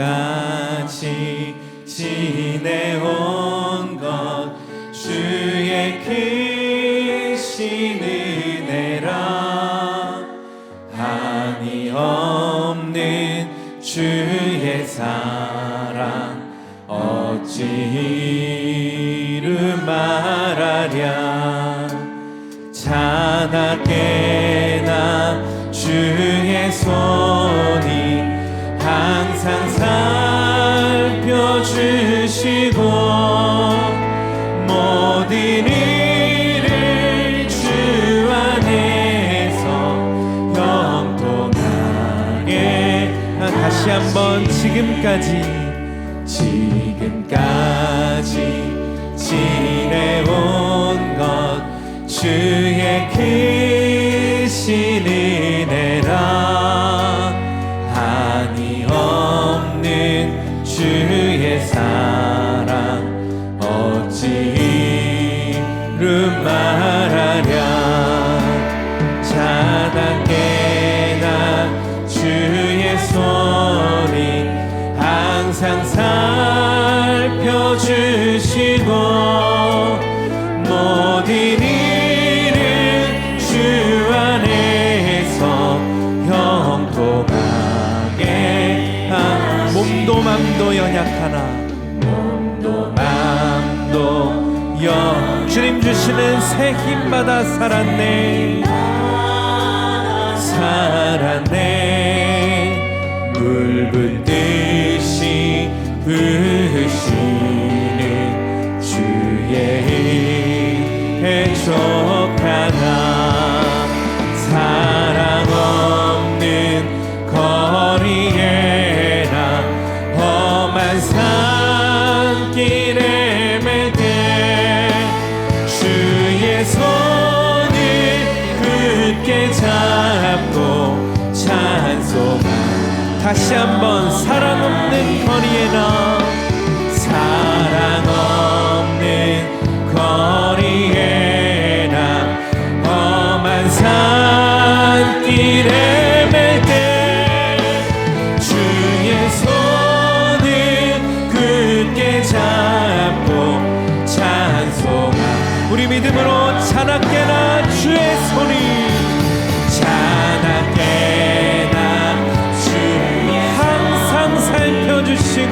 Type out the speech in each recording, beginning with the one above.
지금까지 지내온 것 주의 크신 은혜라. 한이 없는 주의 사랑 어찌 이루 말하랴. 자나깨나 주의 손이 항상 살펴주시고 모든 일을 주 안에서 형통하게. 다시 한번 지금까지 지내온 것 주의 크신 은혜라. 한이 없는 주의 사랑 어찌 이루 말하랴. 자나깨나 주의 손이 항상 살펴주시고 모든 일을 주 안에서 형통하게. 몸도 맘도 연약하나 몸도 맘도 주님 주시는 새 힘마다 살았네. 물 붓듯이 부으시는 주의 은혜 족하나. 사랑 없는 거리에나 험한 산길에 맬 때 주의 손을 굳게 잡고 찬송하. 다시 한번 사랑 없는 거리에나 사랑 없는 거리에나 험한 산길에 맬 때 주의 손을 굳게 잡고 찬송하. 우리 믿음으로 자나깨나 주의 손이 자나깨나 살펴주시고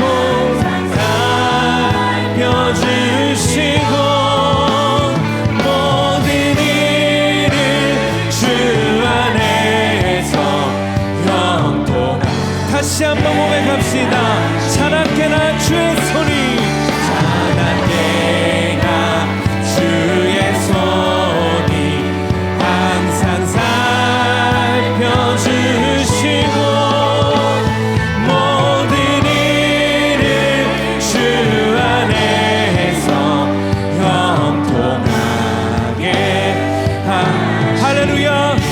모든 일을 주 안에서 형통하. 다시 한번 고백합시다. 자나깨나 주의 손이 자나깨나 주의 손이 항상 살펴주시고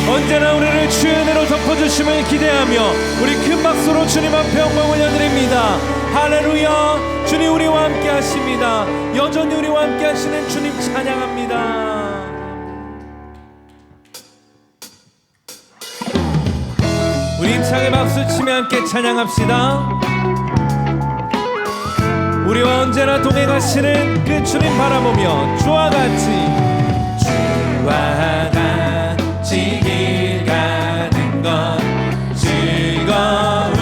언제나 우리를 주의 은혜로 덮어주심을 기대하며 우리 큰 박수로 주님 앞에 영광 올려드립니다. 할렐루야. 주님 우리와 함께 하십니다. 여전히 우리와 함께 하시는 주님 찬양합니다. 우리 힘차게 박수 치며 함께 찬양합시다. 우리와 언제나 동행하시는 그 주님 바라보며 주와 같이 길 가는 것 즐거운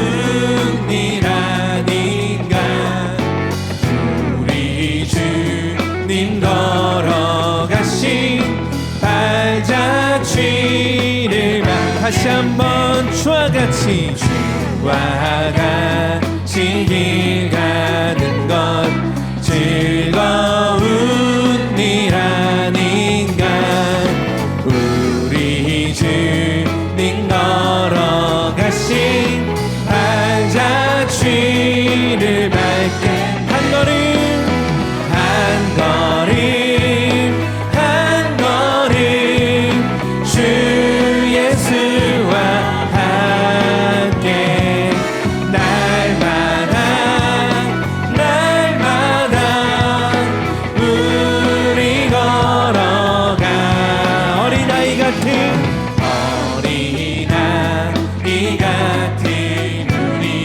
일 아닌가. 우리 주님 걸어가신 발자취를 다시 한번 주와 같이 길 가는 것 즐거운 일 아닌가. 주님 걸어가신 발자취를 밟게 한 걸음 주 예수와 함께 날마다 우리 걸어가. 어린아이 같은 우리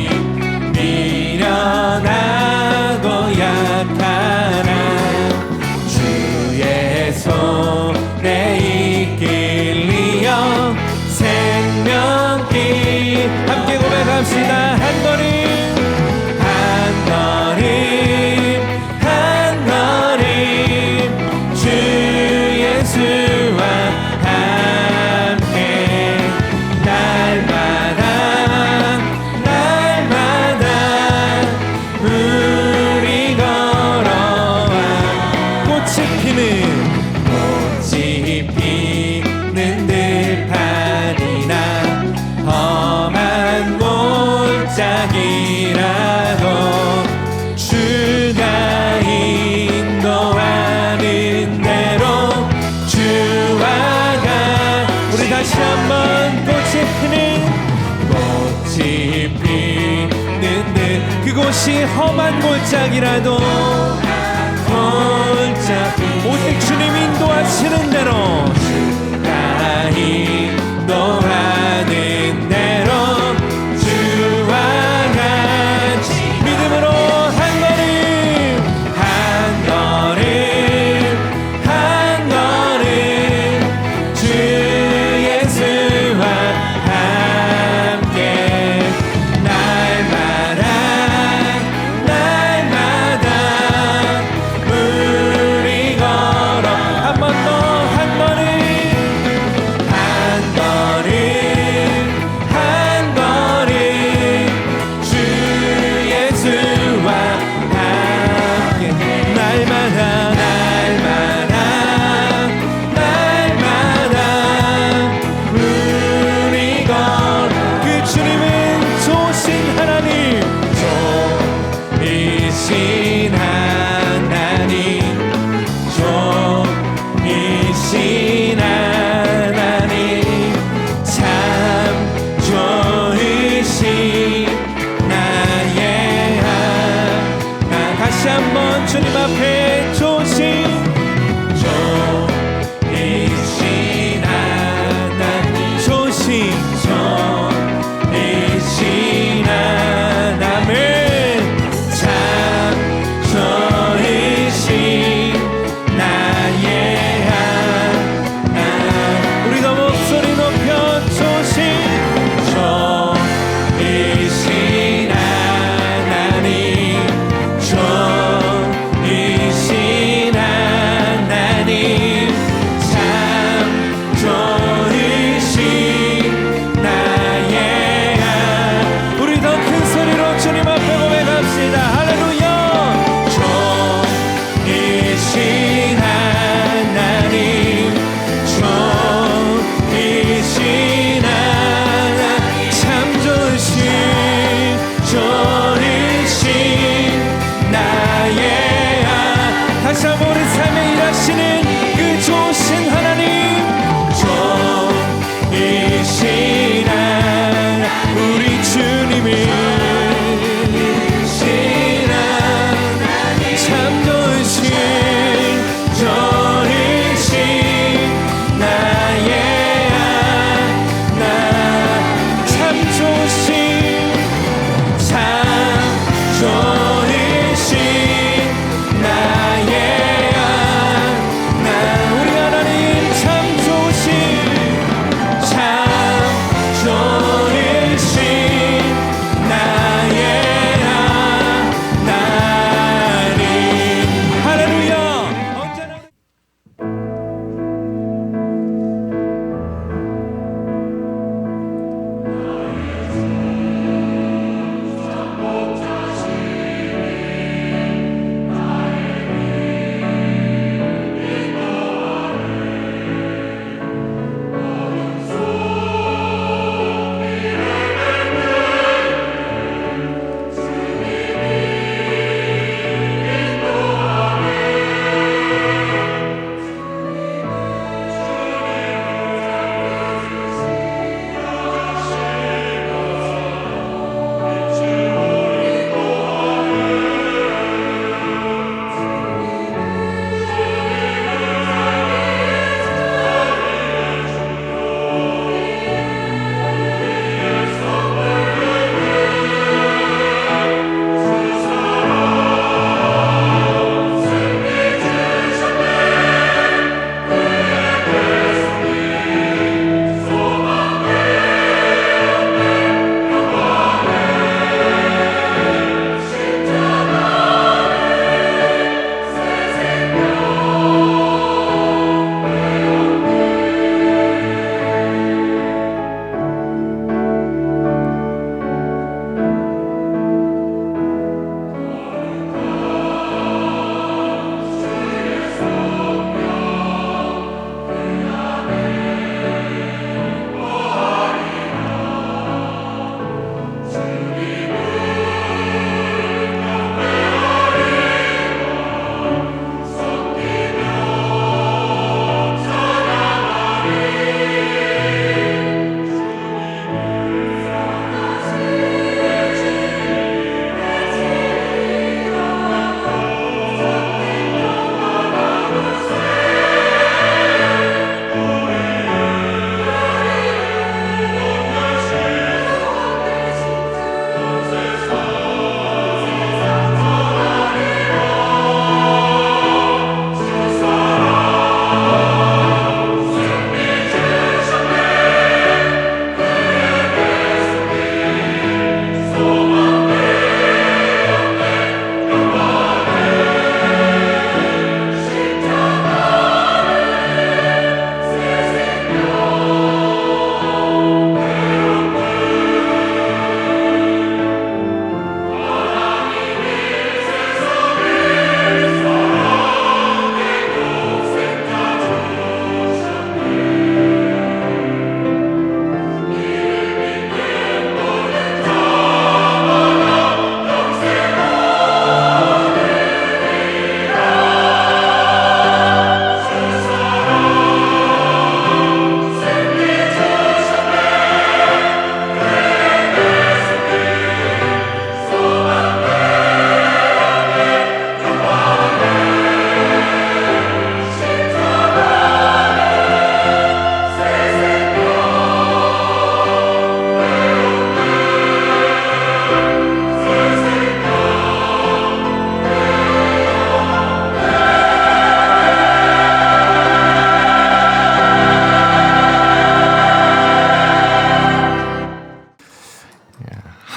합시다. 한 걸음 한 걸음 한 걸음 주 예수와 함께 날마다 날마다 우리 걸어와 꽃이 피는 들판이나 험한 골짜기라도 주가 인도하는 대로 주와 가 우리 다시 한번 꽃이 피는 듯 그곳이 험한 골짜기라도 오직 주님 인도하시는 대로 주가 인도하는 대로 주와 같이 믿음으로 한 걸음 한 걸음 한 걸음 주 예수와 함께 날마다 날마다 우리 걸어 한 번 더 한 걸음 한 걸음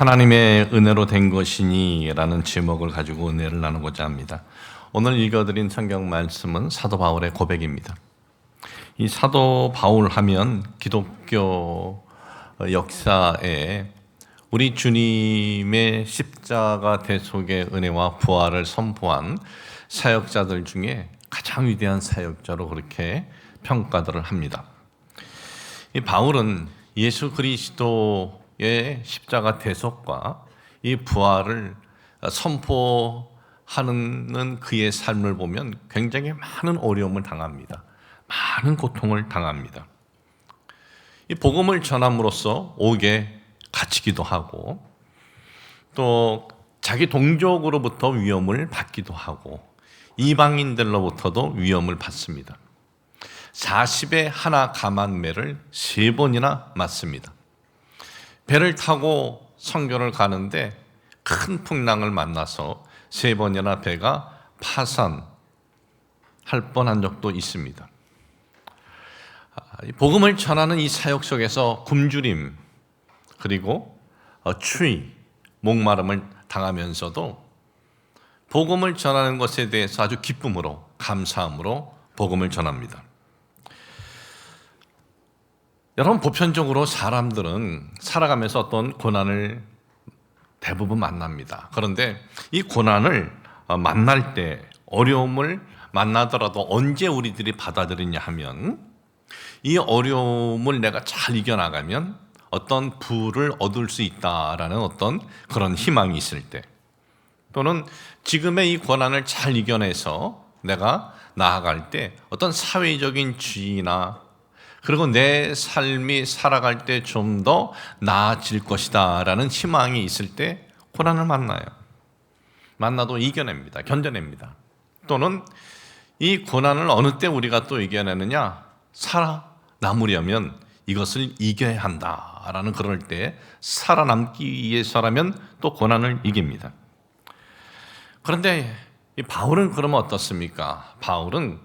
하나님의 은혜로 된 것이니 라는 제목을 가지고 은혜를 나누고자 합니다. 오늘 읽어드린 성경 말씀은 사도 바울의 고백입니다. 이 사도 바울 하면 기독교 역사에 우리 주님의 십자가 대속의 은혜와 부활을 선포한 사역자들 중에 가장 위대한 사역자로 그렇게 평가들을 합니다. 이 바울은 예수 그리스도의 십자가 대속과 이 부활을 선포하는 그의 삶을 보면 굉장히 많은 어려움을 당합니다. 많은 고통을 당합니다. 이 복음을 전함으로써 옥에 갇히기도 하고 또 자기 동족으로부터 위험을 받기도 하고 이방인들로부터도 위험을 받습니다. 40에 하나 감한매를 3번이나 맞습니다. 배를 타고 선교를 가는데 큰 풍랑을 만나서 3번이나 배가 파산할 뻔한 적도 있습니다. 복음을 전하는 이 사역 속에서 굶주림 그리고 추위, 목마름을 당하면서도 복음을 전하는 것에 대해서 아주 기쁨으로 감사함으로 복음을 전합니다. 여러분, 보편적으로 사람들은 살아가면서 어떤 고난을 대부분 만납니다. 그런데 이 고난을 만날 때, 어려움을 만나더라도 언제 우리들이 받아들이냐 하면 이 어려움을 내가 잘 이겨나가면 어떤 부를 얻을 수 있다라는 어떤 그런 희망이 있을 때, 또는 지금의 이 고난을 잘 이겨내서 내가 나아갈 때 어떤 사회적인 지위나 그리고 내 삶이 살아갈 때 좀 더 나아질 것이다 라는 희망이 있을 때 고난을 만나요. 만나도 이겨냅니다. 견뎌냅니다. 또는 이 고난을 어느 때 우리가 또 이겨내느냐, 살아남으려면 이것을 이겨야 한다라는 그럴 때 살아남기 위해서라면 또 고난을 이깁니다. 그런데 이 바울은 그러면 어떻습니까? 바울은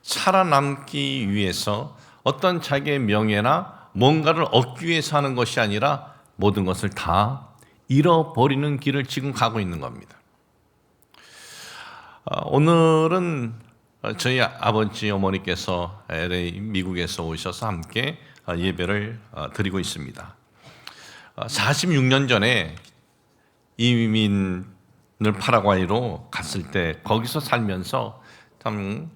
살아남기 위해서 어떤 자기의 명예나 뭔가를 얻기 위해서 하는 것이 아니라 모든 것을 다 잃어버리는 길을 지금 가고 있는 겁니다. 오늘은 저희 아버지 어머니께서 LA 미국에서 오셔서 함께 예배를 드리고 있습니다. 46년 전에 이민을 파라과이로 갔을 때 거기서 살면서 참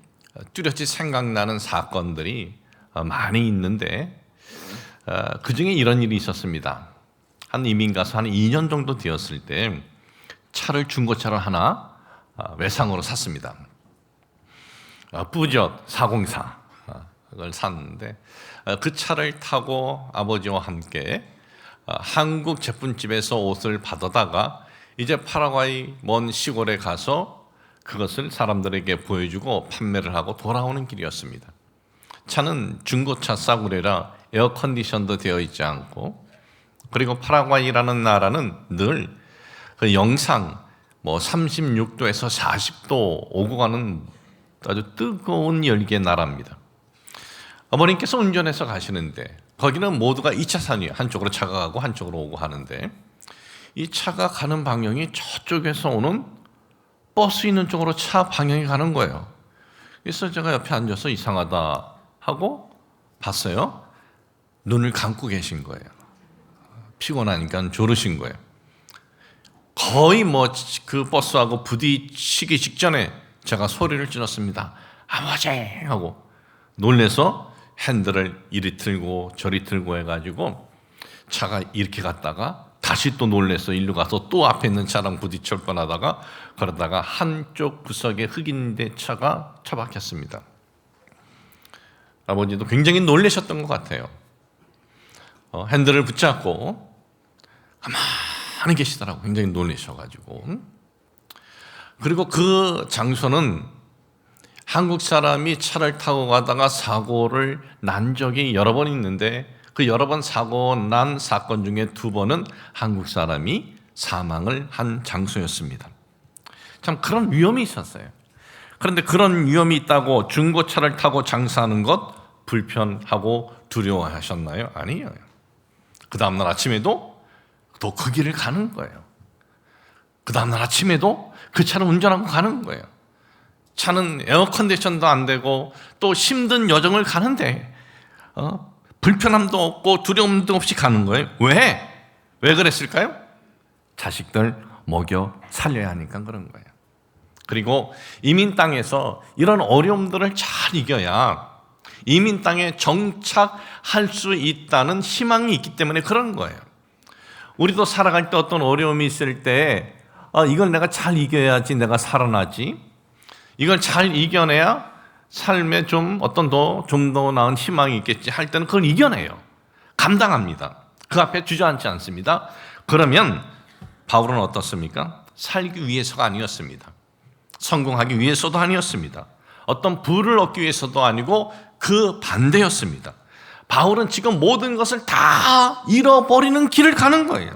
뚜렷이 생각나는 사건들이 많이 있는데 그 중에 이런 일이 있었습니다. 한 이민 가서 한 2년 정도 되었을 때 차를 중고차를 하나 외상으로 샀습니다. 뿌젓 404 그걸 샀는데 그 차를 타고 아버지와 함께 한국 제품집에서 옷을 받아다가 이제 파라과이 먼 시골에 가서 그것을 사람들에게 보여주고 판매를 하고 돌아오는 길이었습니다. 차는 중고차 싸구려라 에어컨디션도 되어 있지 않고, 그리고 파라과이라는 나라는 늘 그 영상 36도에서 40도 오고 가는 아주 뜨거운 열기의 나라입니다. 어머님께서 운전해서 가시는데 거기는 모두가 2차선이에요. 한쪽으로 차가 가고 한쪽으로 오고 하는데 이 차가 가는 방향이 저쪽에서 오는 버스 있는 쪽으로 차 방향이 가는 거예요. 그래서 제가 옆에 앉아서 이상하다 하고 봤어요. 눈을 감고 계신 거예요. 피곤하니까 조르신 거예요. 거의 그 버스하고 부딪히기 직전에 제가 소리를 질렀습니다. 아버지! 하고 놀래서 핸들을 이리 틀고 저리 틀고 해가지고 차가 이렇게 갔다가 다시 또 놀래서 일로 가서 또 앞에 있는 차랑 부딪힐 뻔하다가 그러다가 한쪽 구석에 흑인대 차가 처박혔습니다. 아버지도 굉장히 놀라셨던 것 같아요. 핸들을 붙잡고 가만히 계시더라고. 굉장히 놀라셔가지고. 그리고 그 장소는 한국 사람이 차를 타고 가다가 사고를 난 적이 여러 번 있는데 그 여러 번 사고 난 사건 중에 2번은 한국 사람이 사망을 한 장소였습니다. 참 그런 위험이 있었어요. 그런데 그런 위험이 있다고 중고차를 타고 장사하는 것 불편하고 두려워하셨나요? 아니에요. 그 다음날 아침에도 또 그 길을 가는 거예요. 그 다음날 아침에도 그 차를 운전하고 가는 거예요. 차는 에어컨디션도 안 되고 또 힘든 여정을 가는데 불편함도 없고 두려움도 없이 가는 거예요. 왜? 왜 그랬을까요? 자식들 먹여 살려야 하니까 그런 거예요. 그리고 이민 땅에서 이런 어려움들을 잘 이겨야 이민 땅에 정착할 수 있다는 희망이 있기 때문에 그런 거예요. 우리도 살아갈 때 어떤 어려움이 있을 때 이걸 내가 잘 이겨야지 내가 살아나지, 이걸 잘 이겨내야 삶에 좀 더 나은 희망이 있겠지 할 때는 그걸 이겨내요. 감당합니다. 그 앞에 주저앉지 않습니다. 그러면 바울은 어떻습니까? 살기 위해서가 아니었습니다. 성공하기 위해서도 아니었습니다. 어떤 부를 얻기 위해서도 아니고 그 반대였습니다. 바울은 지금 모든 것을 다 잃어버리는 길을 가는 거예요.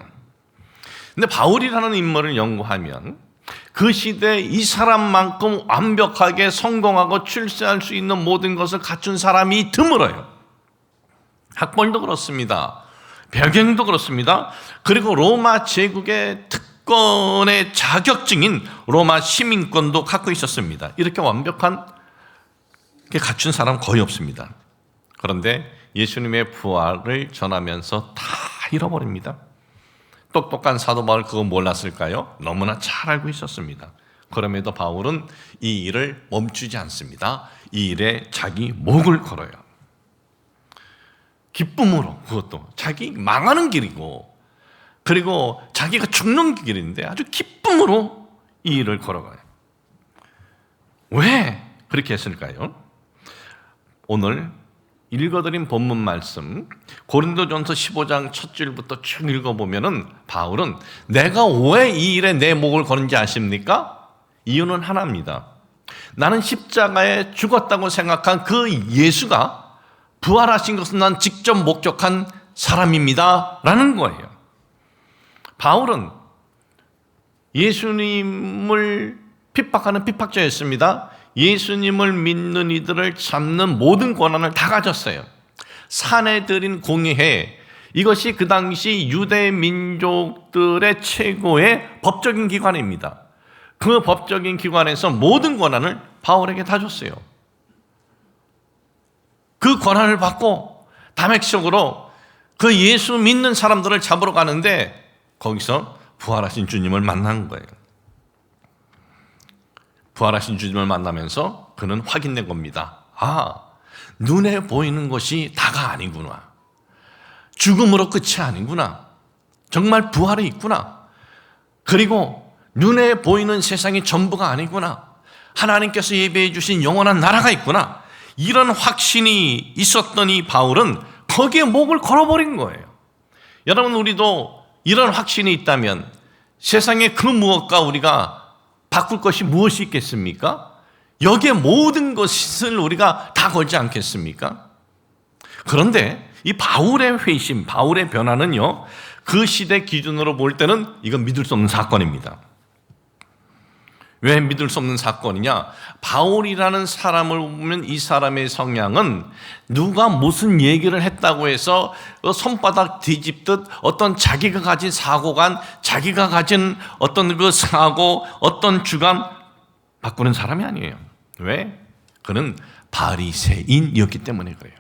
근데 바울이라는 인물을 연구하면 그 시대에 이 사람만큼 완벽하게 성공하고 출세할 수 있는 모든 것을 갖춘 사람이 드물어요. 학벌도 그렇습니다. 배경도 그렇습니다. 그리고 로마 제국의 특권의 자격증인 로마 시민권도 갖고 있었습니다. 이렇게 완벽한 게 갖춘 사람 거의 없습니다. 그런데 예수님의 부활을 전하면서 다 잃어버립니다. 똑똑한 사도 바울 그거 몰랐을까요? 너무나 잘 알고 있었습니다. 그럼에도 바울은 이 일을 멈추지 않습니다. 이 일에 자기 목을 걸어요. 기쁨으로, 그것도 자기 망하는 길이고 그리고 자기가 죽는 길인데 아주 기쁨으로 이 일을 걸어가요. 왜 그렇게 했을까요? 오늘 읽어드린 본문 말씀 고린도전서 15장 첫 줄부터 쭉 읽어보면은 바울은 내가 왜 이 일에 내 목을 거는지 아십니까? 이유는 하나입니다. 나는 십자가에 죽었다고 생각한 그 예수가 부활하신 것은 난 직접 목격한 사람입니다 라는 거예요. 바울은 예수님을 핍박하는 핍박자였습니다. 예수님을 믿는 이들을 잡는 모든 권한을 다 가졌어요. 사내들인 공의회, 이것이 그 당시 유대 민족들의 최고의 법적인 기관입니다. 그 법적인 기관에서 모든 권한을 바울에게 다 줬어요. 그 권한을 받고 다맥적으로 그 예수 믿는 사람들을 잡으러 가는데 거기서 부활하신 주님을 만난 거예요. 부활하신 주님을 만나면서 그는 확인된 겁니다. 눈에 보이는 것이 다가 아니구나. 죽음으로 끝이 아니구나. 정말 부활이 있구나. 그리고 눈에 보이는 세상이 전부가 아니구나. 하나님께서 예배해 주신 영원한 나라가 있구나. 이런 확신이 있었던 이 바울은 거기에 목을 걸어버린 거예요. 여러분, 우리도 이런 확신이 있다면 세상의 그 무엇과 우리가 바꿀 것이 무엇이 있겠습니까? 여기에 모든 것을 우리가 다 걸지 않겠습니까? 그런데 이 바울의 회심, 바울의 변화는요, 그 시대 기준으로 볼 때는 이건 믿을 수 없는 사건입니다. 왜 믿을 수 없는 사건이냐? 바울이라는 사람을 보면 이 사람의 성향은 누가 무슨 얘기를 했다고 해서 손바닥 뒤집듯 어떤 자기가 가진 사고관, 자기가 가진 어떤 그 사고, 어떤 주관 바꾸는 사람이 아니에요. 왜? 그는 바리새인이었기 때문에 그래요.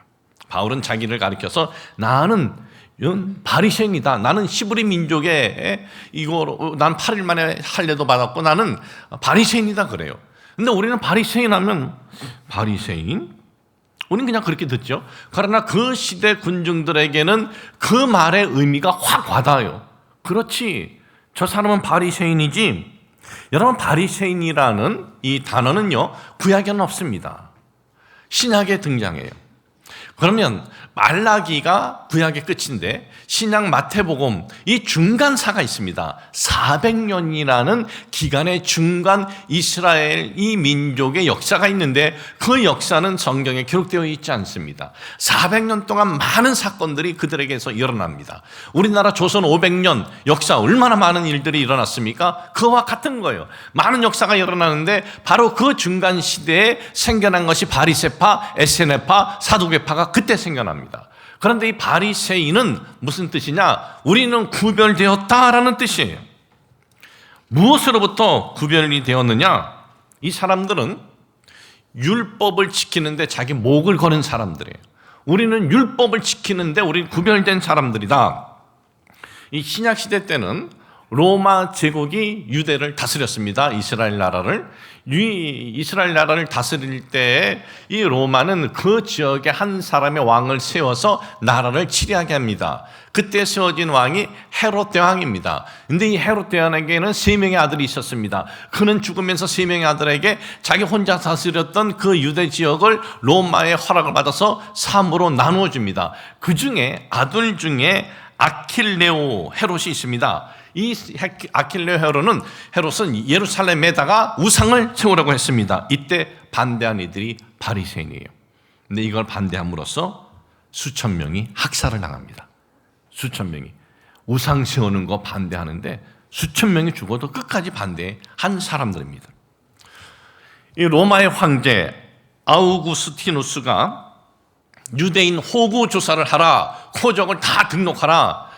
바울은 자기를 가리켜서 나는 바리새인이다. 나는 히브리 민족의 난 8일 만에 할례도 받았고 나는 바리새인이다 그래요. 근데 우리는 바리새인 하면 바리새인? 우리는 그냥 그렇게 듣죠. 그러나 그 시대 군중들에게는 그 말의 의미가 확 와닿아요. 그렇지, 저 사람은 바리새인이지. 여러분, 바리새인이라는 이 단어는요, 구약에는 없습니다. 신약에 등장해요. 그러면 말라기가 구약의 끝인데 신약 마태복음 이 중간사가 있습니다. 400년이라는 기간의 중간 이스라엘 이 민족의 역사가 있는데 그 역사는 성경에 기록되어 있지 않습니다. 400년 동안 많은 사건들이 그들에게서 일어납니다. 우리나라 조선 500년 역사 얼마나 많은 일들이 일어났습니까? 그와 같은 거예요. 많은 역사가 일어나는데 바로 그 중간 시대에 생겨난 것이 바리새파, 에세네파, 사두개파가 그때 생겨납니다. 그런데 이 바리새인은 무슨 뜻이냐? 우리는 구별되었다라는 뜻이에요. 무엇으로부터 구별이 되었느냐? 이 사람들은 율법을 지키는데 자기 목을 거는 사람들이에요. 우리는 율법을 지키는데 우리는 구별된 사람들이다. 이 신약 시대 때는 로마 제국이 유대를 다스렸습니다. 이스라엘 나라를. 이스라엘 나라를 다스릴 때 이 로마는 그 지역에 한 사람의 왕을 세워서 나라를 치리하게 합니다. 그때 세워진 왕이 헤롯 대왕입니다. 근데 이 헤롯 대왕에게는 3명의 아들이 있었습니다. 그는 죽으면서 3명의 아들에게 자기 혼자 다스렸던 그 유대 지역을 로마의 허락을 받아서 3으로 나누어 줍니다. 그 중에 아들 중에 아킬레오 헤롯이 있습니다. 이 아킬레오 헤롯은 예루살렘에다가 우상을 세우라고 했습니다. 이때 반대한 이들이 바리새인이에요. 근데 이걸 반대함으로써 수천 명이 학살을 당합니다. 수천 명이 우상 세우는 거 반대하는데 수천 명이 죽어도 끝까지 반대한 사람들입니다. 이 로마의 황제 아우구스티누스가 유대인 호구 조사를 하라, 호적을 다 등록하라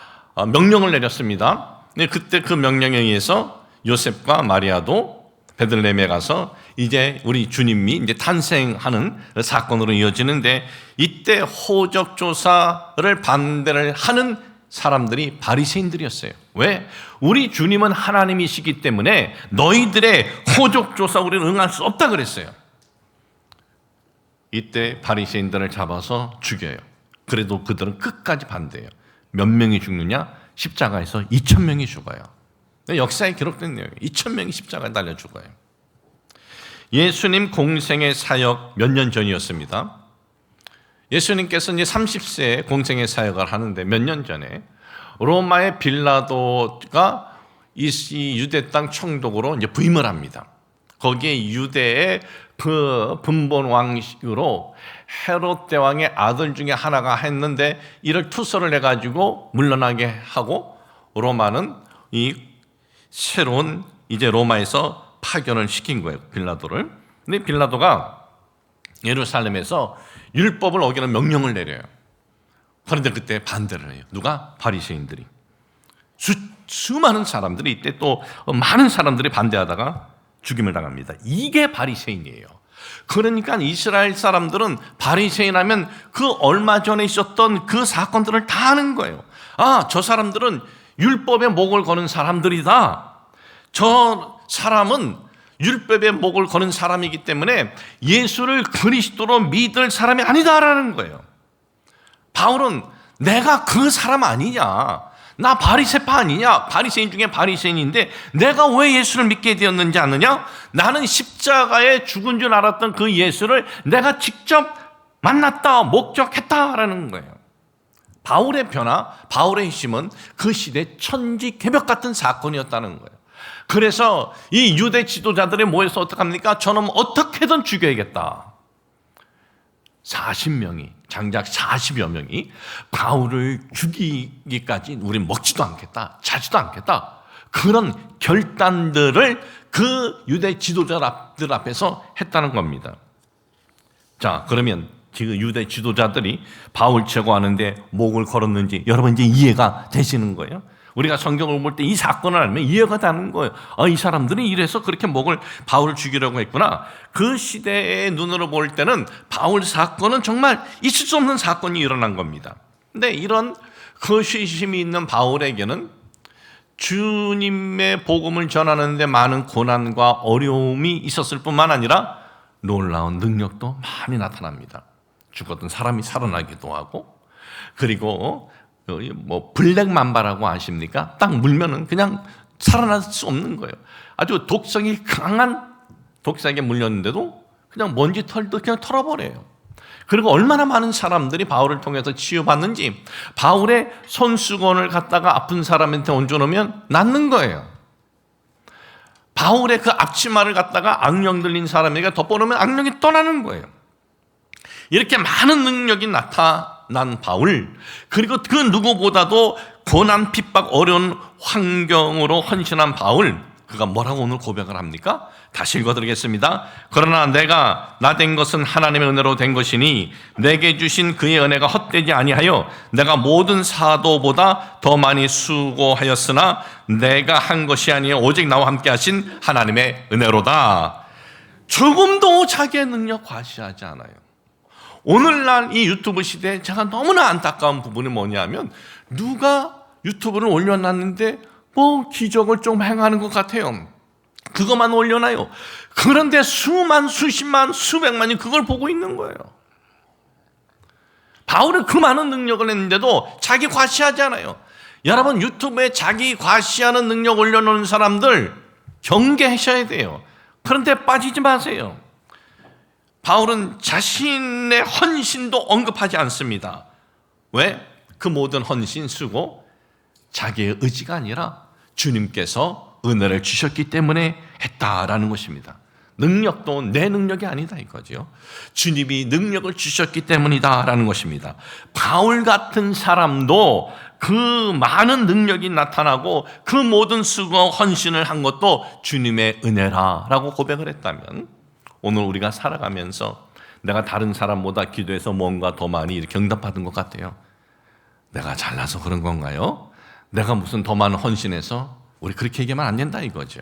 명령을 내렸습니다. 그때 그 명령에 의해서 요셉과 마리아도 베들레헴에 가서 이제 우리 주님이 이제 탄생하는 사건으로 이어지는데, 이때 호적 조사를 반대를 하는 사람들이 바리새인들이었어요. 왜? 우리 주님은 하나님이시기 때문에 너희들의 호적 조사 우리는 응할 수 없다 그랬어요. 이때 바리새인들을 잡아서 죽여요. 그래도 그들은 끝까지 반대해요. 몇 명이 죽느냐? 십자가에서 2,000명이 죽어요. 역사에 기록된 내용이에요. 2,000명이 십자가에 달려 죽어요. 예수님 공생의 사역 몇 년 전이었습니다. 예수님께서 이제 30세에 공생의 사역을 하는데 몇 년 전에 로마의 빌라도가 이 유대 땅 총독으로 이제 부임을 합니다. 거기에 유대의 그 분본 왕으로 헤롯 대왕의 아들 중에 하나가 했는데 이를 투서를 해가지고 물러나게 하고 로마는 이 새로운 이제 로마에서 파견을 시킨 거예요, 빌라도를. 근데 빌라도가 예루살렘에서 율법을 어기는 명령을 내려요. 그런데 그때 반대를 해요. 누가? 바리새인들이. 수많은 사람들이 이때 또 많은 사람들이 반대하다가 죽임을 당합니다. 이게 바리새인이에요. 그러니까 이스라엘 사람들은 바리새인 하면 그 얼마 전에 있었던 그 사건들을 다 아는 거예요. 아, 저 사람들은 율법에 목을 거는 사람들이다. 저 사람은 율법에 목을 거는 사람이기 때문에 예수를 그리스도로 믿을 사람이 아니다라는 거예요. 바울은 내가 그 사람 아니냐, 나 바리새파 아니냐, 바리새인 중에 바리새인인데 내가 왜 예수를 믿게 되었는지 아느냐? 나는 십자가에 죽은 줄 알았던 그 예수를 내가 직접 만났다, 목격했다라는 거예요. 바울의 변화, 바울의 핵심은 그 시대 천지개벽 같은 사건이었다는 거예요. 그래서 이 유대 지도자들이 모여서 어떡합니까? 저놈 어떻게든 죽여야겠다. 40명이, 장작 40여 명이 바울을 죽이기까지 우린 먹지도 않겠다, 자지도 않겠다, 그런 결단들을 그 유대 지도자들 앞에서 했다는 겁니다. 자, 그러면 지금 유대 지도자들이 바울 제거하는데 목을 걸었는지 여러분 이제 이해가 되시는 거예요? 우리가 성경을 볼 때 이 사건을 알면 이해가 되는 거예요. 이 사람들이 이래서 그렇게 바울을 죽이려고 했구나. 그 시대의 눈으로 볼 때는 바울 사건은 정말 있을 수 없는 사건이 일어난 겁니다. 근데 이런 거시심이 있는 바울에게는 주님의 복음을 전하는데 많은 고난과 어려움이 있었을 뿐만 아니라 놀라운 능력도 많이 나타납니다. 죽었던 사람이 살아나기도 하고, 그리고 블랙 맘바라고 아십니까? 딱 물면은 그냥 살아날 수 없는 거예요. 아주 독성이 강한 독사에게 물렸는데도 그냥 먼지 털도 그냥 털어버려요. 그리고 얼마나 많은 사람들이 바울을 통해서 치유받는지, 바울의 손수건을 갖다가 아픈 사람한테 얹어놓으면 낫는 거예요. 바울의 그 앞치마를 갖다가 악령 들린 사람에게 덮어놓으면 악령이 떠나는 거예요. 이렇게 많은 능력이 나타난 바울, 그리고 그 누구보다도 고난, 핍박, 어려운 환경으로 헌신한 바울, 그가 뭐라고 오늘 고백을 합니까? 다시 읽어드리겠습니다. 그러나 내가 나 된 것은 하나님의 은혜로 된 것이니 내게 주신 그의 은혜가 헛되지 아니하여 내가 모든 사도보다 더 많이 수고하였으나 내가 한 것이 아니요 오직 나와 함께 하신 하나님의 은혜로다. 조금도 자기의 능력 과시하지 않아요. 오늘날 이 유튜브 시대에 제가 너무나 안타까운 부분이 뭐냐면 누가 유튜브를 올려놨는데 뭐 기적을 좀 행하는 것 같아요. 그것만 올려놔요. 그런데 수만, 수십만, 수백만이 그걸 보고 있는 거예요. 바울은 그 많은 능력을 했는데도 자기 과시하지 않아요. 여러분 유튜브에 자기 과시하는 능력 올려놓은 사람들 경계하셔야 돼요. 그런데 빠지지 마세요. 바울은 자신의 헌신도 언급하지 않습니다. 왜? 그 모든 헌신 쓰고 자기의 의지가 아니라 주님께서 은혜를 주셨기 때문에 했다라는 것입니다. 능력도 내 능력이 아니다 이거죠. 주님이 능력을 주셨기 때문이다라는 것입니다. 바울 같은 사람도 그 많은 능력이 나타나고 그 모든 수고 헌신을 한 것도 주님의 은혜라라고 고백을 했다면 오늘 우리가 살아가면서 내가 다른 사람보다 기도해서 뭔가 더 많이 이렇게 응답받은 것 같아요. 내가 잘나서 그런 건가요? 내가 무슨 더 많은 헌신해서 우리 그렇게 얘기하면 안 된다 이거죠.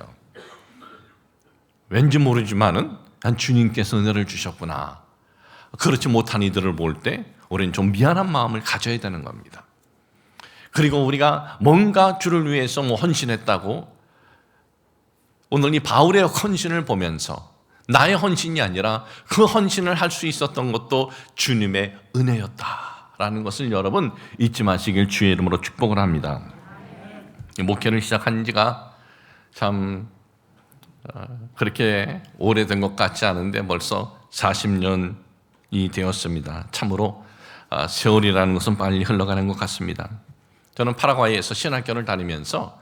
왠지 모르지만은 난 주님께서 은혜를 주셨구나. 그렇지 못한 이들을 볼 때 우리는 좀 미안한 마음을 가져야 되는 겁니다. 그리고 우리가 뭔가 주를 위해서 뭐 헌신했다고 오늘 이 바울의 헌신을 보면서 나의 헌신이 아니라 그 헌신을 할 수 있었던 것도 주님의 은혜였다라는 것을 여러분 잊지 마시길 주의 이름으로 축복을 합니다. 목회를 시작한 지가 참 그렇게 오래된 것 같지 않은데 벌써 40년이 되었습니다. 참으로 세월이라는 것은 빨리 흘러가는 것 같습니다. 저는 파라과이에서 신학교를 다니면서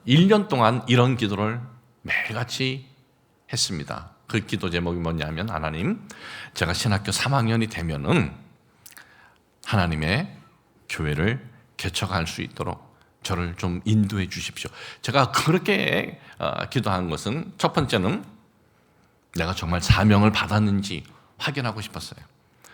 1년 동안 이런 기도를 매일같이 했습니다. 그 기도 제목이 뭐냐면 하나님, 제가 신학교 3학년이 되면은 하나님의 교회를 개척할 수 있도록 저를 좀 인도해 주십시오. 제가 그렇게 기도한 것은 첫 번째는 내가 정말 사명을 받았는지 확인하고 싶었어요.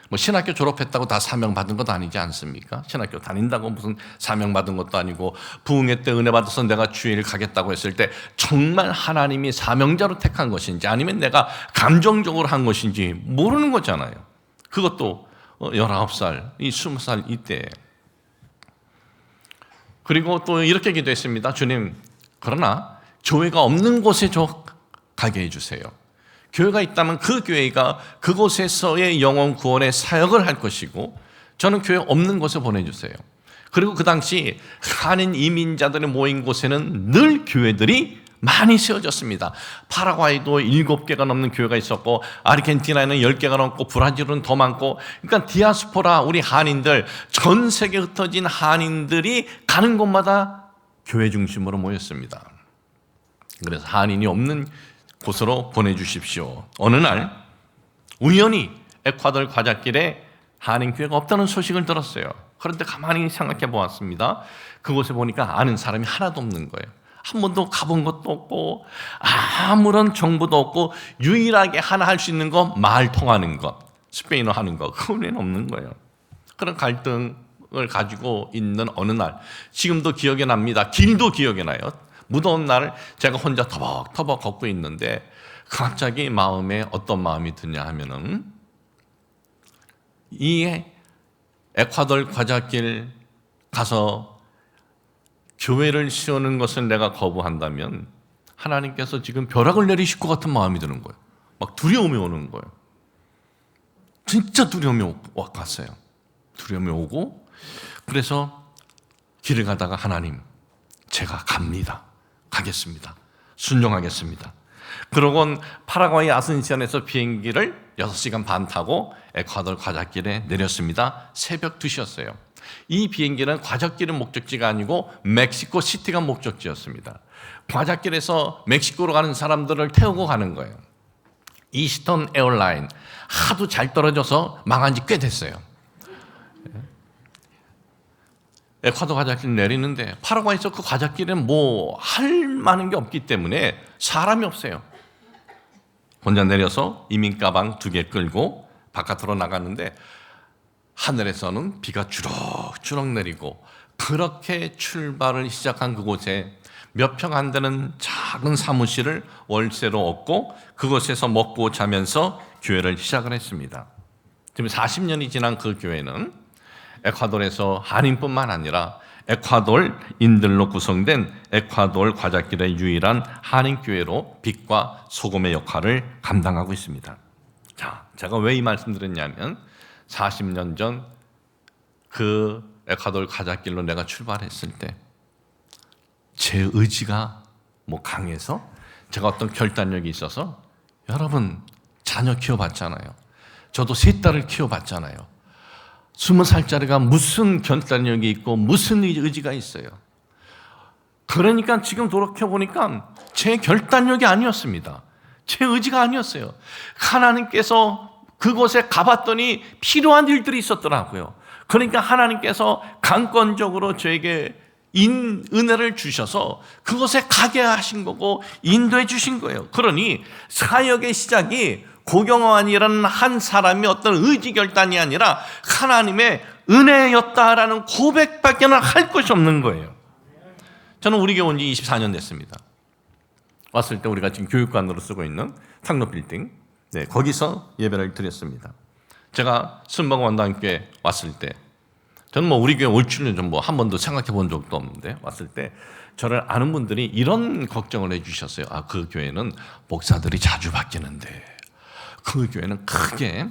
뭐 신학교 졸업했다고 다 사명 받은 것도 아니지 않습니까? 신학교 다닌다고 무슨 사명 받은 것도 아니고 부흥회 때 은혜 받아서 내가 주일 가겠다고 했을 때 정말 하나님이 사명자로 택한 것인지 아니면 내가 감정적으로 한 것인지 모르는 거잖아요. 그것도 19살, 20살 이때. 그리고 또 이렇게 기도했습니다. 주님, 그러나 교회가 없는 곳에 저 가게 해주세요. 교회가 있다면 그 교회가 그곳에서의 영혼 구원의 사역을 할 것이고 저는 교회 없는 곳에 보내주세요. 그리고 그 당시 한인 이민자들이 모인 곳에는 늘 교회들이 많이 세워졌습니다. 파라과이도 7개가 넘는 교회가 있었고 아르헨티나에는 10개가 넘고 브라질은 더 많고 그러니까 디아스포라 우리 한인들 전 세계 흩어진 한인들이 가는 곳마다 교회 중심으로 모였습니다. 그래서 한인이 없는 곳으로 보내주십시오. 어느 날 우연히 에콰도르 과자길에 한인교회가 없다는 소식을 들었어요. 그런데 가만히 생각해 보았습니다. 그곳에 보니까 아는 사람이 하나도 없는 거예요. 한 번도 가본 것도 없고 아무런 정보도 없고 유일하게 하나 할 수 있는 거 말 통하는 것, 스페인어 하는 거, 그 외에는 없는 거예요. 그런 갈등을 가지고 있는 어느 날 지금도 기억이 납니다. 길도 기억이 나요. 무더운 날 제가 혼자 터벅터벅 걷고 있는데 갑자기 마음에 어떤 마음이 드냐 하면은 이 에콰도르 과자길 가서 교회를 세우는 것을 내가 거부한다면 하나님께서 지금 벼락을 내리실 것 같은 마음이 드는 거예요. 막 두려움이 오는 거예요. 진짜 두려움이 왔어요. 두려움이 오고 그래서 길을 가다가 하나님, 제가 갑니다. 가겠습니다. 순종하겠습니다. 그러곤 파라과이 아순시안에서 비행기를 6시간 반 타고 에콰도르 과자길에 내렸습니다. 새벽 2시였어요. 이 비행기는 과자길은 목적지가 아니고 멕시코 시티가 목적지였습니다. 과자길에서 멕시코로 가는 사람들을 태우고 가는 거예요. 이스턴 에어라인 하도 잘 떨어져서 망한 지 꽤 됐어요. 에콰도르 과자길 내리는데 파라과이에서 그 과자길에는 뭐 할 만한 게 없기 때문에 사람이 없어요. 혼자 내려서 이민 가방 2개 끌고 바깥으로 나갔는데 하늘에서는 비가 주럭주럭 내리고 그렇게 출발을 시작한 그곳에 몇 평 안 되는 작은 사무실을 월세로 얻고 그곳에서 먹고 자면서 교회를 시작을 했습니다. 지금 40년이 지난 그 교회는 에콰도르에서 한인뿐만 아니라 에콰도르인들로 구성된 에콰도르 과자길의 유일한 한인교회로 빛과 소금의 역할을 감당하고 있습니다. 자, 제가 왜 이 말씀 드렸냐면 40년 전 그 에콰도르 과자길로 내가 출발했을 때 제 의지가 뭐 강해서 제가 어떤 결단력이 있어서 여러분 자녀 키워봤잖아요. 저도 3딸을 키워봤잖아요. 20살짜리가 무슨 결단력이 있고 무슨 의지가 있어요. 그러니까 지금 돌이켜보니까 제 결단력이 아니었습니다. 제 의지가 아니었어요. 하나님께서 그곳에 가봤더니 필요한 일들이 있었더라고요. 그러니까 하나님께서 강권적으로 저에게 은혜를 주셔서 그곳에 가게 하신 거고 인도해 주신 거예요. 그러니 사역의 시작이 고경환이라는 한 사람이 어떤 의지 결단이 아니라 하나님의 은혜였다라는 고백밖에 할 것이 없는 거예요. 저는 우리 교회 온 지 24년 됐습니다. 왔을 때 우리가 지금 교육관으로 쓰고 있는 상로 빌딩, 거기서 예배를 드렸습니다. 제가 순복음원단교회 왔을 때 저는 뭐 우리 교회 올 줄은 좀 뭐 한 번도 생각해 본 적도 없는데 왔을 때 저를 아는 분들이 이런 걱정을 해주셨어요. 아, 그 교회는 목사들이 자주 바뀌는데 그 교회는 크게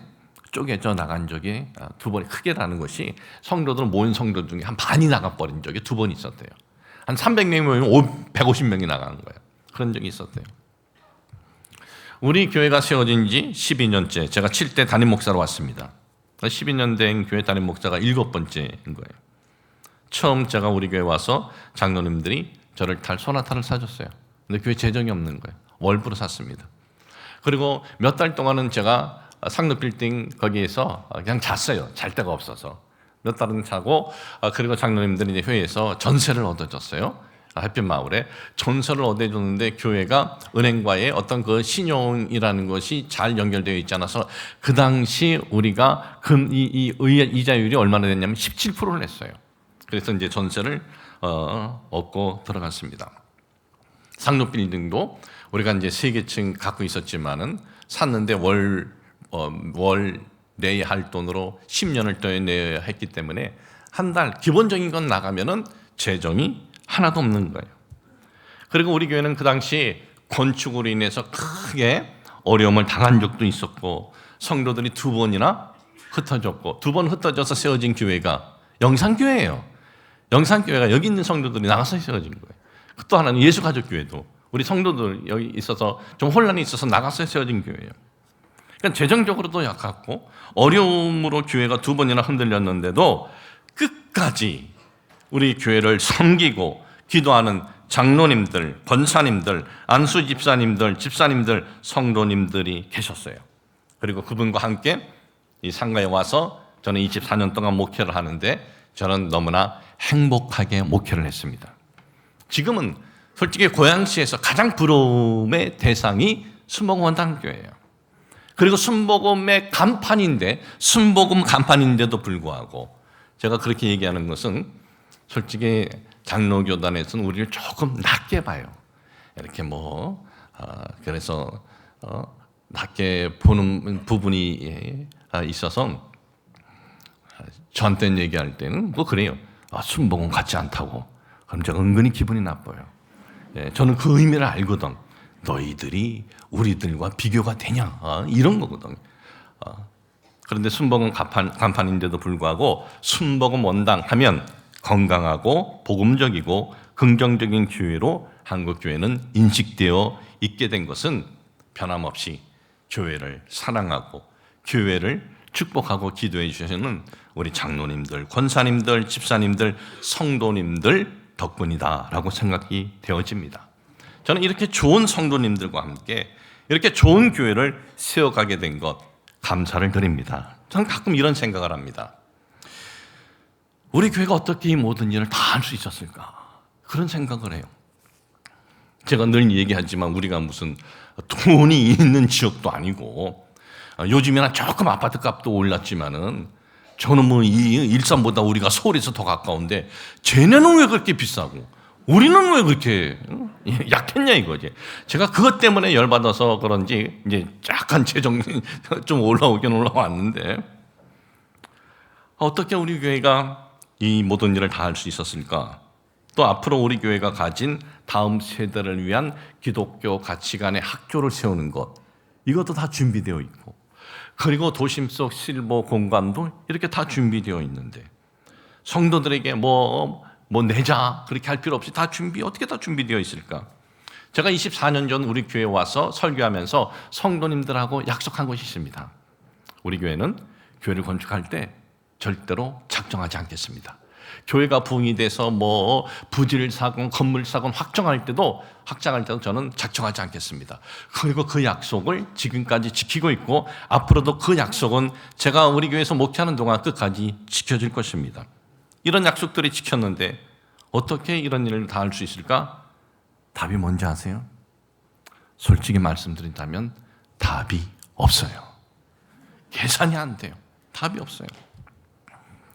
쪼개져 나간 적이 2번, 크게라는 것이 성도들 모인 성도 중에 한 반이 나가버린 적이 2번 있었대요. 한 300명이 모이면 150명이 나가는 거예요. 그런 적이 있었대요. 우리 교회가 세워진 지 12년째, 제가 7대 담임 목사로 왔습니다. 12년 된 교회 담임 목사가 7번째인 거예요. 처음 제가 우리 교회 와서 장로님들이 저를 탈 소나타를 사줬어요. 근데 교회 재정이 없는 거예요. 월부로 샀습니다. 그리고 몇 달 동안은 제가 상록 빌딩 거기에서 그냥 잤어요. 잘 데가 없어서. 몇 달은 자고, 그리고 장로님들이 이제 회의에서 전세를 얻어줬어요. 햇빛 마을에 전세를 얻어줬는데 교회가 은행과의 어떤 그 신용이라는 것이 잘 연결되어 있지 않아서 그 당시 우리가 이자율이 얼마나 됐냐면 17%를 냈어요. 그래서 이제 전세를 얻고 들어갔습니다. 상록 빌딩도 우리가 이제 3개층 갖고 있었지만은 샀는데 월 내야 할 돈으로 10년을 더 내야 했기 때문에 한 달 기본적인 건 나가면은 재정이 하나도 없는 거예요. 그리고 우리 교회는 그 당시 건축으로 인해서 크게 어려움을 당한 적도 있었고 성도들이 2번이나 흩어졌고 2번 흩어져서 세워진 교회가 영산교회예요. 영산교회가 여기 있는 성도들이 나가서 세워진 거예요. 또 하나는 예수가족교회도 우리 성도들 여기 있어서 좀 혼란이 있어서 나가서 세워진 교회예요. 그러니까 재정적으로도 약했고 어려움으로 교회가 2번이나 흔들렸는데도 끝까지 우리 교회를 섬기고 기도하는 장로님들, 권사님들, 안수 집사님들, 성도님들이 계셨어요. 그리고 그분과 함께 이 상가에 와서 저는 24년 동안 목회를 하는데 저는 너무나 행복하게 목회를 했습니다. 지금은 솔직히 고양시에서 가장 부러움의 대상이 순복음원단교회예요. 그리고 순복음의 간판인데 순복음 간판인데도 불구하고 제가 그렇게 얘기하는 것은 솔직히 장로교단에서는 우리를 조금 낮게 봐요. 이렇게 그래서 낮게 보는 부분이 있어서 저한테 얘기할 때는 뭐 그래요. 순복음 같지 않다고. 그럼 제가 은근히 기분이 나빠요. 저는 그 의미를 알거든. 너희들이 우리들과 비교가 되냐? 이런 거거든. 그런데 순복음 간판인데도 불구하고 순복음 원당 하면 건강하고 복음적이고 긍정적인 교회로 한국 교회는 인식되어 있게 된 것은 변함없이 교회를 사랑하고 교회를 축복하고 기도해 주시는 우리 장로님들, 권사님들, 집사님들, 성도님들 덕분이다라고 생각이 되어집니다. 저는 이렇게 좋은 성도님들과 함께 이렇게 좋은 교회를 세워가게 된 것 감사를 드립니다. 저는 가끔 이런 생각을 합니다. 우리 교회가 어떻게 이 모든 일을 다 할 수 있었을까? 그런 생각을 해요. 제가 늘 얘기하지만 우리가 무슨 돈이 있는 지역도 아니고, 요즘에는 조금 아파트 값도 올랐지만은 저는 뭐 이 일산보다 우리가 서울에서 더 가까운데 쟤네는 왜 그렇게 비싸고 우리는 왜 그렇게 약했냐 이거지. 제가 그것 때문에 열받아서 그런지 이제 약간 재정이 좀 올라오긴 올라왔는데, 어떻게 우리 교회가 이 모든 일을 다 할 수 있었을까? 또 앞으로 우리 교회가 가진 다음 세대를 위한 기독교 가치관의 학교를 세우는 것, 이것도 다 준비되어 있고, 그리고 도심 속 실버 공간도 이렇게 다 준비되어 있는데, 성도들에게 뭐 내자 그렇게 할 필요 없이 다 어떻게 다 준비되어 있을까? 제가 24년 전 우리 교회에 와서 설교하면서 성도님들하고 약속한 것이 있습니다. 우리 교회는 교회를 건축할 때 절대로 작정하지 않겠습니다. 교회가 부흥이 돼서 뭐 부지를 사건 건물 사건 확장할 때도 저는 작정하지 않겠습니다. 그리고 그 약속을 지금까지 지키고 있고, 앞으로도 그 약속은 제가 우리 교회에서 목회하는 동안 끝까지 지켜질 것입니다. 이런 약속들이 지켰는데 어떻게 이런 일을 다 할 수 있을까? 답이 뭔지 아세요? 솔직히 말씀드린다면 답이 없어요. 계산이 안 돼요. 답이 없어요.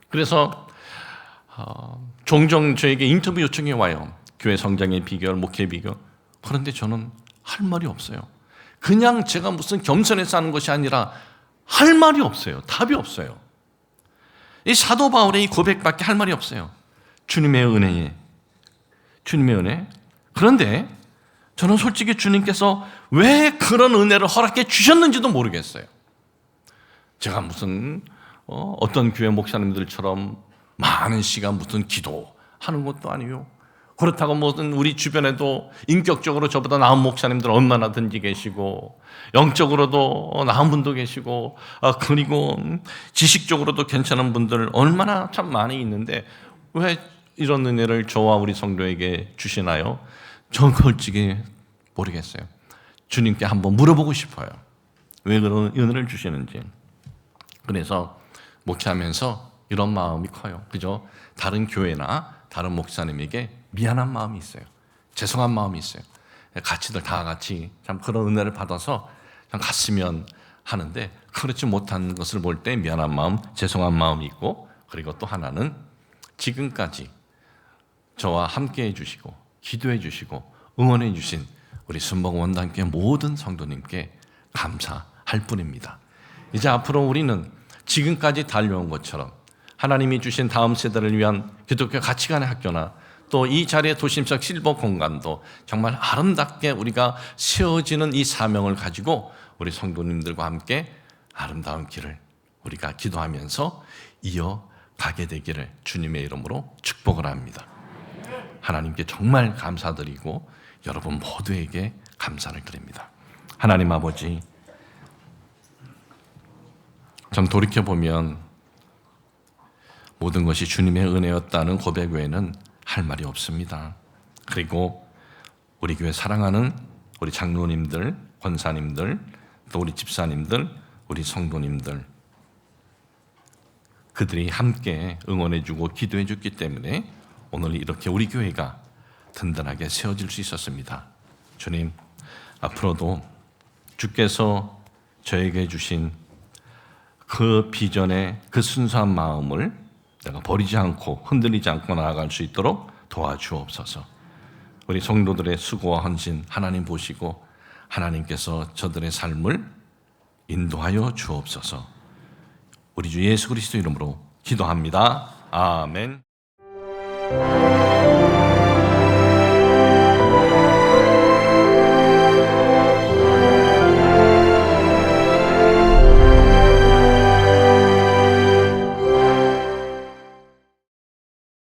그래서 종종 저에게 인터뷰 요청이 와요. 교회 성장의 비결, 목회 비결. 그런데 저는 할 말이 없어요. 그냥 제가 무슨 겸손해서 하는 것이 아니라 할 말이 없어요. 답이 없어요. 이 사도 바울의 이 고백밖에 할 말이 없어요. 주님의 은혜. 그런데 저는 솔직히 주님께서 왜 그런 은혜를 허락해 주셨는지도 모르겠어요. 제가 무슨 어떤 교회 목사님들처럼 많은 시간 무슨 기도하는 것도 아니요. 그렇다고 무슨 우리 주변에도 인격적으로 저보다 나은 목사님들 얼마나든지 계시고, 영적으로도 나은 분도 계시고, 그리고 지식적으로도 괜찮은 분들 얼마나 참 많이 있는데 왜 이런 은혜를 저와 우리 성도에게 주시나요? 전 솔직히 모르겠어요. 주님께 한번 물어보고 싶어요. 왜 그런 은혜를 주시는지. 그래서 목회하면서 이런 마음이 커요. 그죠? 다른 교회나 다른 목사님에게 미안한 마음이 있어요. 죄송한 마음이 있어요. 같이들 다 같이 참 그런 은혜를 받아서 참 갔으면 하는데, 그렇지 못한 것을 볼 때 미안한 마음, 죄송한 마음이 있고, 그리고 또 하나는 지금까지 저와 함께 해주시고 기도해 주시고 응원해 주신 우리 순복 원단교회 모든 성도님께 감사할 뿐입니다. 이제 앞으로 우리는 지금까지 달려온 것처럼 하나님이 주신 다음 세대를 위한 기독교 가치관의 학교나 또 이 자리의 도심적 실버 공간도 정말 아름답게 우리가 세워지는 이 사명을 가지고 우리 성도님들과 함께 아름다운 길을 우리가 기도하면서 이어가게 되기를 주님의 이름으로 축복을 합니다. 하나님께 정말 감사드리고 여러분 모두에게 감사를 드립니다. 하나님 아버지, 참 돌이켜보면 모든 것이 주님의 은혜였다는 고백 외에는 할 말이 없습니다. 그리고 우리 교회 사랑하는 우리 장로님들, 권사님들, 또 우리 집사님들, 우리 성도님들, 그들이 함께 응원해주고 기도해줬기 때문에 오늘 이렇게 우리 교회가 든든하게 세워질 수 있었습니다. 주님, 앞으로도 주께서 저에게 주신 그 비전의 그 순수한 마음을 내가 버리지 않고 흔들리지 않고 나아갈 수 있도록 도와주옵소서. 우리 성도들의 수고와 헌신 하나님 보시고 하나님께서 저들의 삶을 인도하여 주옵소서. 우리 주 예수 그리스도 이름으로 기도합니다. 아멘.